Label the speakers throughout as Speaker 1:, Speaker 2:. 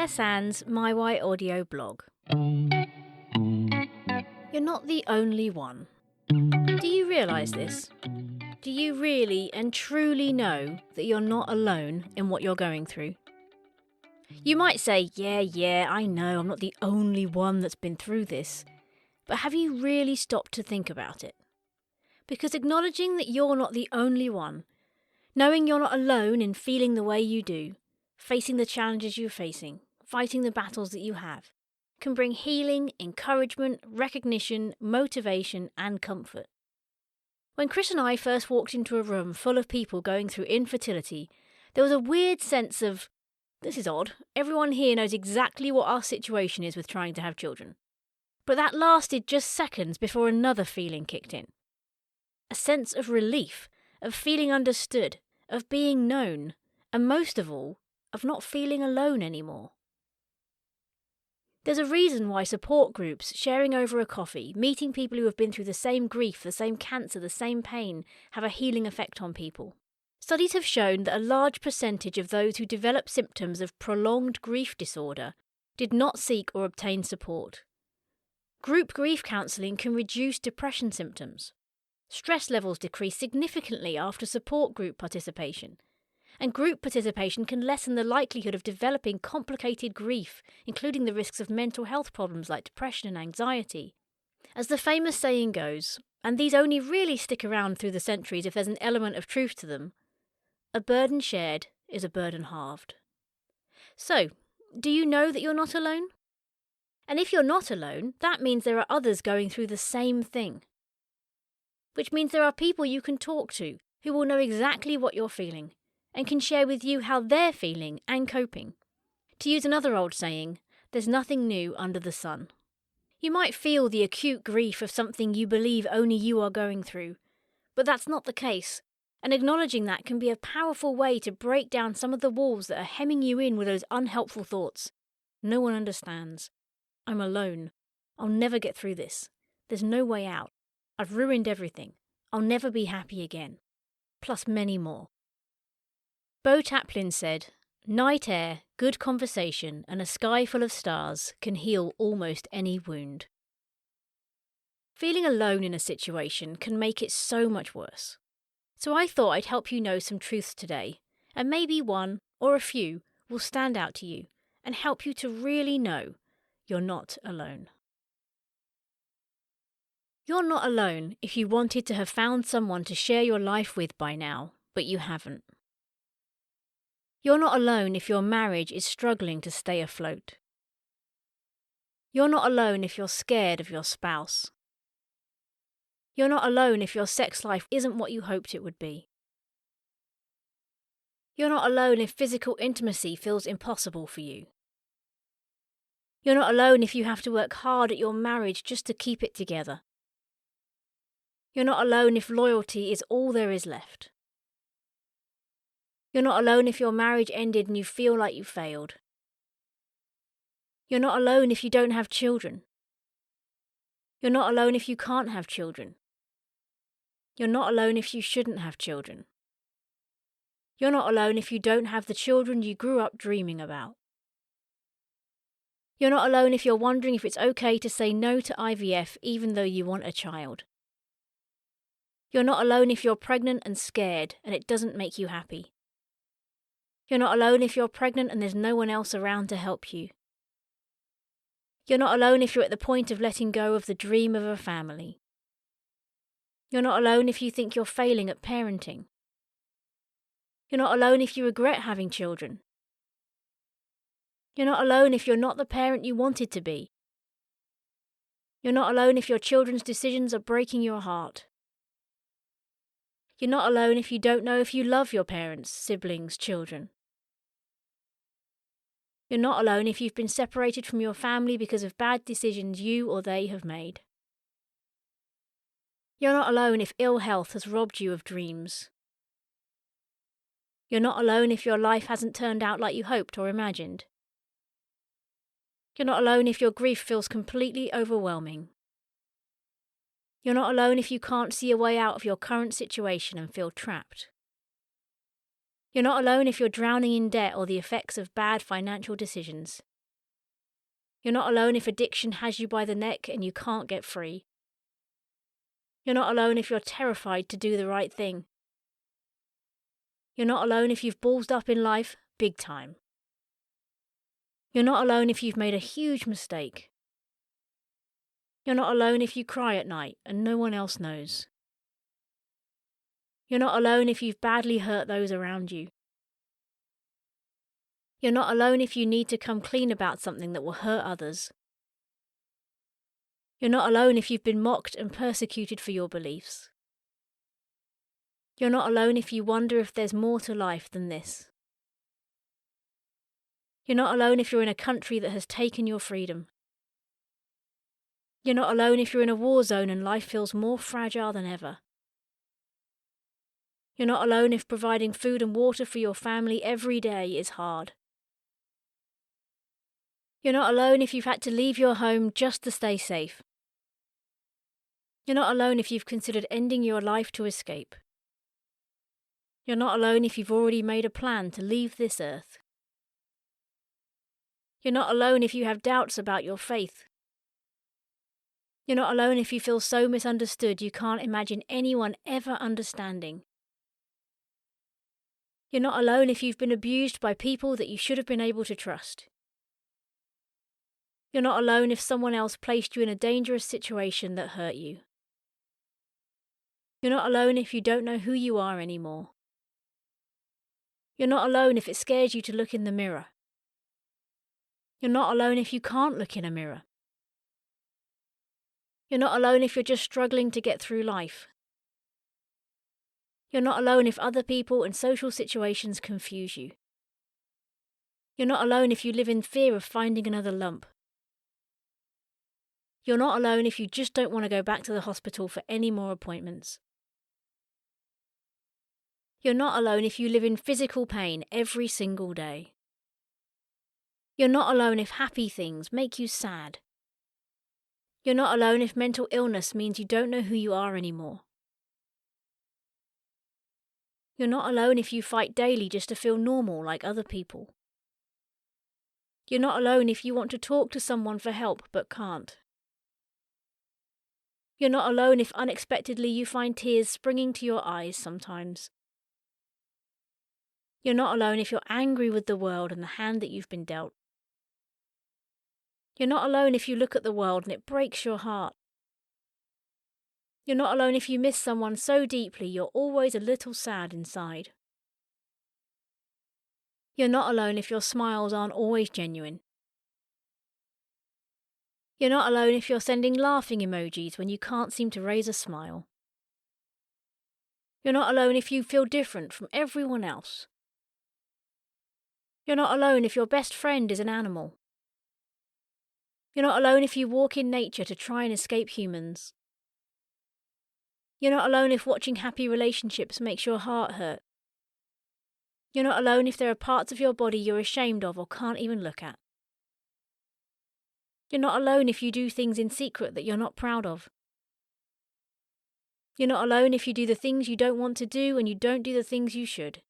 Speaker 1: Claire Sands' My White Audio blog. You're not the only one. Do you realise this? Do you really and truly know that you're not alone in what you're going through? You might say, yeah, I know, I'm not the only one that's been through this. But have you really stopped to think about it? Because acknowledging that you're not the only one, knowing you're not alone in feeling the way you do, facing the challenges you're facing, fighting the battles that you have, can bring healing, encouragement, recognition, motivation and comfort. When Chris and I first walked into a room full of people going through infertility, there was a weird sense of, this is odd, everyone here knows exactly what our situation is with trying to have children. But that lasted just seconds before another feeling kicked in. A sense of relief, of feeling understood, of being known, and most of all, of not feeling alone anymore. There's a reason why support groups, sharing over a coffee, meeting people who have been through the same grief, the same cancer, the same pain, have a healing effect on people. Studies have shown that a large percentage of those who develop symptoms of prolonged grief disorder did not seek or obtain support. Group grief counselling can reduce depression symptoms. Stress levels decrease significantly after support group participation. And group participation can lessen the likelihood of developing complicated grief, including the risks of mental health problems like depression and anxiety. As the famous saying goes, and these only really stick around through the centuries if there's an element of truth to them, a burden shared is a burden halved. So, do you know that you're not alone? And if you're not alone, that means there are others going through the same thing. Which means there are people you can talk to who will know exactly what you're feeling and can share with you how they're feeling and coping. To use another old saying, there's nothing new under the sun. You might feel the acute grief of something you believe only you are going through, but that's not the case, and acknowledging that can be a powerful way to break down some of the walls that are hemming you in with those unhelpful thoughts. No one understands. I'm alone. I'll never get through this. There's no way out. I've ruined everything. I'll never be happy again. Plus many more. Bo Taplin said, "Night air, good conversation, and a sky full of stars can heal almost any wound." Feeling alone in a situation can make it so much worse. So I thought I'd help you know some truths today, and maybe one, or a few, will stand out to you and help you to really know you're not alone. You're not alone if you wanted to have found someone to share your life with by now, but you haven't. You're not alone if your marriage is struggling to stay afloat. You're not alone if you're scared of your spouse. You're not alone if your sex life isn't what you hoped it would be. You're not alone if physical intimacy feels impossible for you. You're not alone if you have to work hard at your marriage just to keep it together. You're not alone if loyalty is all there is left. You're not alone if your marriage ended and you feel like you failed. You're not alone if you don't have children. You're not alone if you can't have children. You're not alone if you shouldn't have children. You're not alone if you don't have the children you grew up dreaming about. You're not alone if you're wondering if it's okay to say no to IVF even though you want a child. You're not alone if you're pregnant and scared and it doesn't make you happy. You're not alone if you're pregnant and there's no one else around to help you. You're not alone if you're at the point of letting go of the dream of a family. You're not alone if you think you're failing at parenting. You're not alone if you regret having children. You're not alone if you're not the parent you wanted to be. You're not alone if your children's decisions are breaking your heart. You're not alone if you don't know if you love your parents, siblings, children. You're not alone if you've been separated from your family because of bad decisions you or they have made. You're not alone if ill health has robbed you of dreams. You're not alone if your life hasn't turned out like you hoped or imagined. You're not alone if your grief feels completely overwhelming. You're not alone if you can't see a way out of your current situation and feel trapped. You're not alone if you're drowning in debt or the effects of bad financial decisions. You're not alone if addiction has you by the neck and you can't get free. You're not alone if you're terrified to do the right thing. You're not alone if you've ballsed up in life big time. You're not alone if you've made a huge mistake. You're not alone if you cry at night and no one else knows. You're not alone if you've badly hurt those around you. You're not alone if you need to come clean about something that will hurt others. You're not alone if you've been mocked and persecuted for your beliefs. You're not alone if you wonder if there's more to life than this. You're not alone if you're in a country that has taken your freedom. You're not alone if you're in a war zone and life feels more fragile than ever. You're not alone if providing food and water for your family every day is hard. You're not alone if you've had to leave your home just to stay safe. You're not alone if you've considered ending your life to escape. You're not alone if you've already made a plan to leave this earth. You're not alone if you have doubts about your faith. You're not alone if you feel so misunderstood you can't imagine anyone ever understanding. You're not alone if you've been abused by people that you should have been able to trust. You're not alone if someone else placed you in a dangerous situation that hurt you. You're not alone if you don't know who you are anymore. You're not alone if it scares you to look in the mirror. You're not alone if you can't look in a mirror. You're not alone if you're just struggling to get through life. You're not alone if other people and social situations confuse you. You're not alone if you live in fear of finding another lump. You're not alone if you just don't want to go back to the hospital for any more appointments. You're not alone if you live in physical pain every single day. You're not alone if happy things make you sad. You're not alone if mental illness means you don't know who you are anymore. You're not alone if you fight daily just to feel normal like other people. You're not alone if you want to talk to someone for help but can't. You're not alone if unexpectedly you find tears springing to your eyes sometimes. You're not alone if you're angry with the world and the hand that you've been dealt. You're not alone if you look at the world and it breaks your heart. You're not alone if you miss someone so deeply you're always a little sad inside. You're not alone if your smiles aren't always genuine. You're not alone if you're sending laughing emojis when you can't seem to raise a smile. You're not alone if you feel different from everyone else. You're not alone if your best friend is an animal. You're not alone if you walk in nature to try and escape humans. You're not alone if watching happy relationships makes your heart hurt. You're not alone if there are parts of your body you're ashamed of or can't even look at. You're not alone if you do things in secret that you're not proud of. You're not alone if you do the things you don't want to do and you don't do the things you should.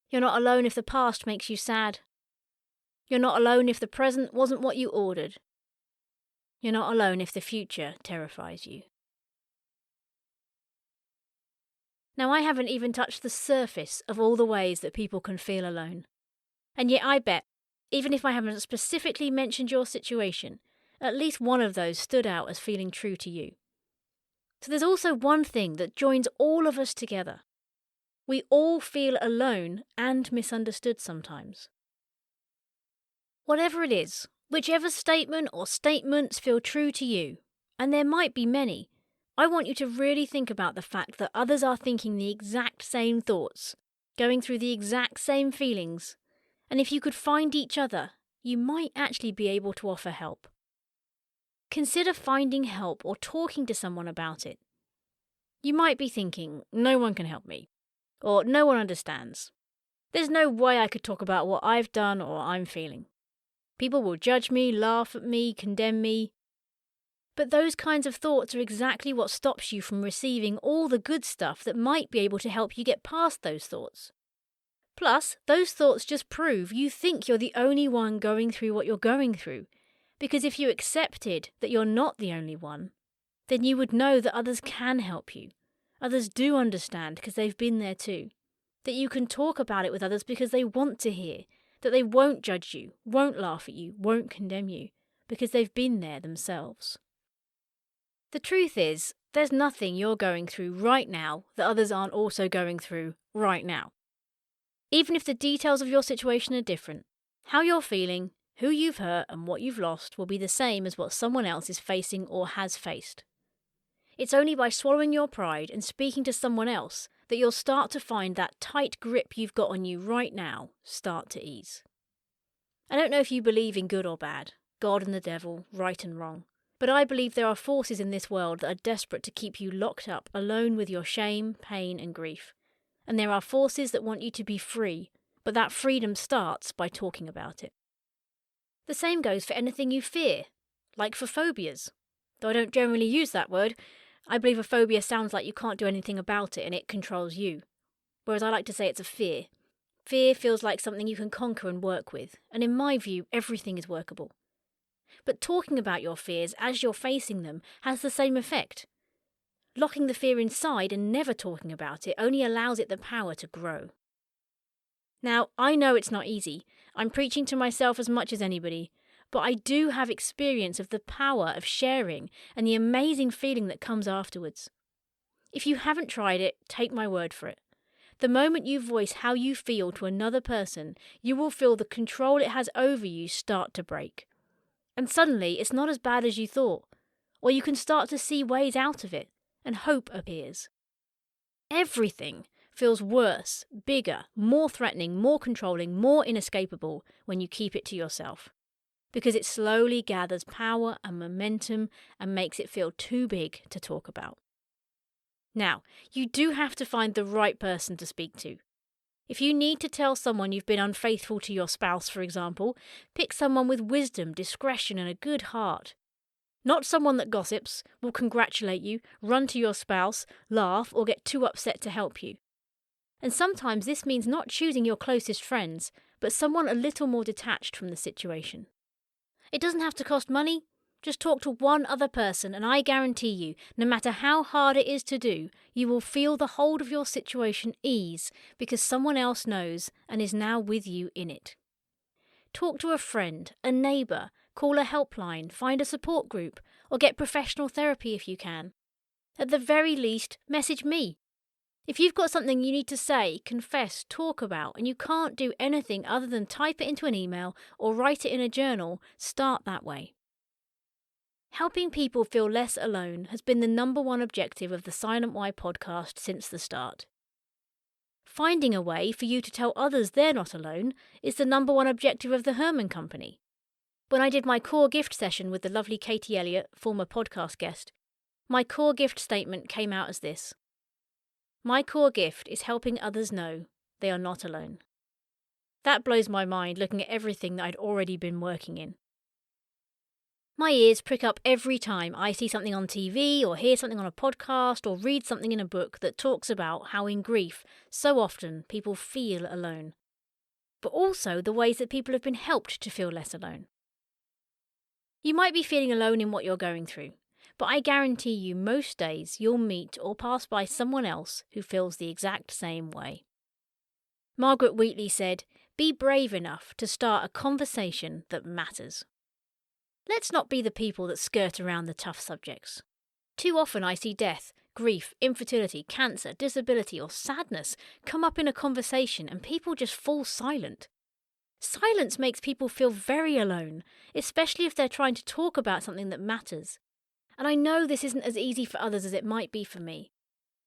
Speaker 1: You're not alone if the past makes you sad. You're not alone if the present wasn't what you ordered. You're not alone if the future terrifies you. Now, I haven't even touched the surface of all the ways that people can feel alone. And yet I bet, even if I haven't specifically mentioned your situation, at least one of those stood out as feeling true to you. So there's also one thing that joins all of us together. We all feel alone and misunderstood sometimes. Whatever it is, whichever statement or statements feel true to you, and there might be many, I want you to really think about the fact that others are thinking the exact same thoughts, going through the exact same feelings, and if you could find each other, you might actually be able to offer help. Consider finding help or talking to someone about it. You might be thinking, no one can help me, or no one understands. There's no way I could talk about what I've done or I'm feeling. People will judge me, laugh at me, condemn me. But those kinds of thoughts are exactly what stops you from receiving all the good stuff that might be able to help you get past those thoughts. Plus, those thoughts just prove you think you're the only one going through what you're going through. Because if you accepted that you're not the only one, then you would know that others can help you. Others do understand because they've been there too. That you can talk about it with others because they want to hear. That they won't judge you, won't laugh at you, won't condemn you, because they've been there themselves. The truth is, there's nothing you're going through right now that others aren't also going through right now. Even if the details of your situation are different, how you're feeling, who you've hurt and what you've lost will be the same as what someone else is facing or has faced. It's only by swallowing your pride and speaking to someone else that you'll start to find that tight grip you've got on you right now start to ease. I don't know if you believe in good or bad, God and the devil, right and wrong, but I believe there are forces in this world that are desperate to keep you locked up alone with your shame, pain and grief. And there are forces that want you to be free, but that freedom starts by talking about it. The same goes for anything you fear, like for phobias. Though I don't generally use that word, I believe a phobia sounds like you can't do anything about it and it controls you. Whereas I like to say it's a fear. Fear feels like something you can conquer and work with, and in my view, everything is workable. But talking about your fears as you're facing them has the same effect. Locking the fear inside and never talking about it only allows it the power to grow. Now, I know it's not easy. I'm preaching to myself as much as anybody, but I do have experience of the power of sharing and the amazing feeling that comes afterwards. If you haven't tried it, take my word for it. The moment you voice how you feel to another person, you will feel the control it has over you start to break. And suddenly, it's not as bad as you thought, or you can start to see ways out of it, and hope appears. Everything feels worse, bigger, more threatening, more controlling, more inescapable when you keep it to yourself, because it slowly gathers power and momentum and makes it feel too big to talk about. Now, you do have to find the right person to speak to. If you need to tell someone you've been unfaithful to your spouse, for example, pick someone with wisdom, discretion and a good heart. Not someone that gossips, will congratulate you, run to your spouse, laugh or get too upset to help you. And sometimes this means not choosing your closest friends, but someone a little more detached from the situation. It doesn't have to cost money. Just talk to one other person and I guarantee you, no matter how hard it is to do, you will feel the hold of your situation ease because someone else knows and is now with you in it. Talk to a friend, a neighbour, call a helpline, find a support group, or get professional therapy if you can. At the very least, message me. If you've got something you need to say, confess, talk about, and you can't do anything other than type it into an email or write it in a journal, start that way. Helping people feel less alone has been the #1 objective of the Silent Why podcast since the start. Finding a way for you to tell others they're not alone is the #1 objective of the Herman Company. When I did my core gift session with the lovely Katie Elliott, former podcast guest, my core gift statement came out as this: my core gift is helping others know they are not alone. That blows my mind looking at everything that I'd already been working in. My ears prick up every time I see something on TV or hear something on a podcast or read something in a book that talks about how in grief so often people feel alone, but also the ways that people have been helped to feel less alone. You might be feeling alone in what you're going through, but I guarantee you most days you'll meet or pass by someone else who feels the exact same way. Margaret Wheatley said, "Be brave enough to start a conversation that matters." Let's not be the people that skirt around the tough subjects. Too often I see death, grief, infertility, cancer, disability or sadness come up in a conversation and people just fall silent. Silence makes people feel very alone, especially if they're trying to talk about something that matters. And I know this isn't as easy for others as it might be for me,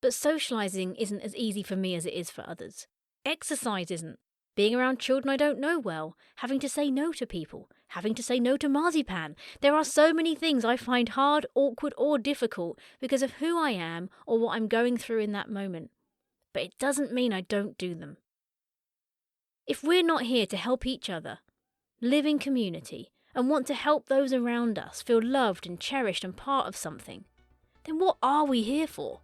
Speaker 1: but socialising isn't as easy for me as it is for others. Exercise isn't. Being around children I don't know well, having to say no to people, having to say no to marzipan. There are so many things I find hard, awkward or difficult because of who I am or what I'm going through in that moment. But it doesn't mean I don't do them. If we're not here to help each other, live in community, and want to help those around us feel loved and cherished and part of something, then what are we here for?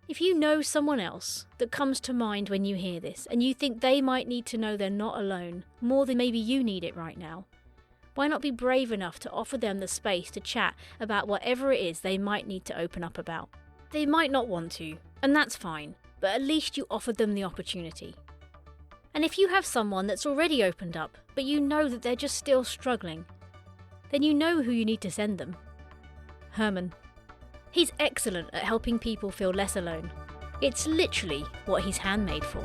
Speaker 1: If you know someone else that comes to mind when you hear this, and you think they might need to know they're not alone, more than maybe you need it right now, why not be brave enough to offer them the space to chat about whatever it is they might need to open up about? They might not want to, and that's fine, but at least you offered them the opportunity. And if you have someone that's already opened up, but you know that they're just still struggling, then you know who you need to send them. Herman. He's excellent at helping people feel less alone. It's literally what he's handmade for.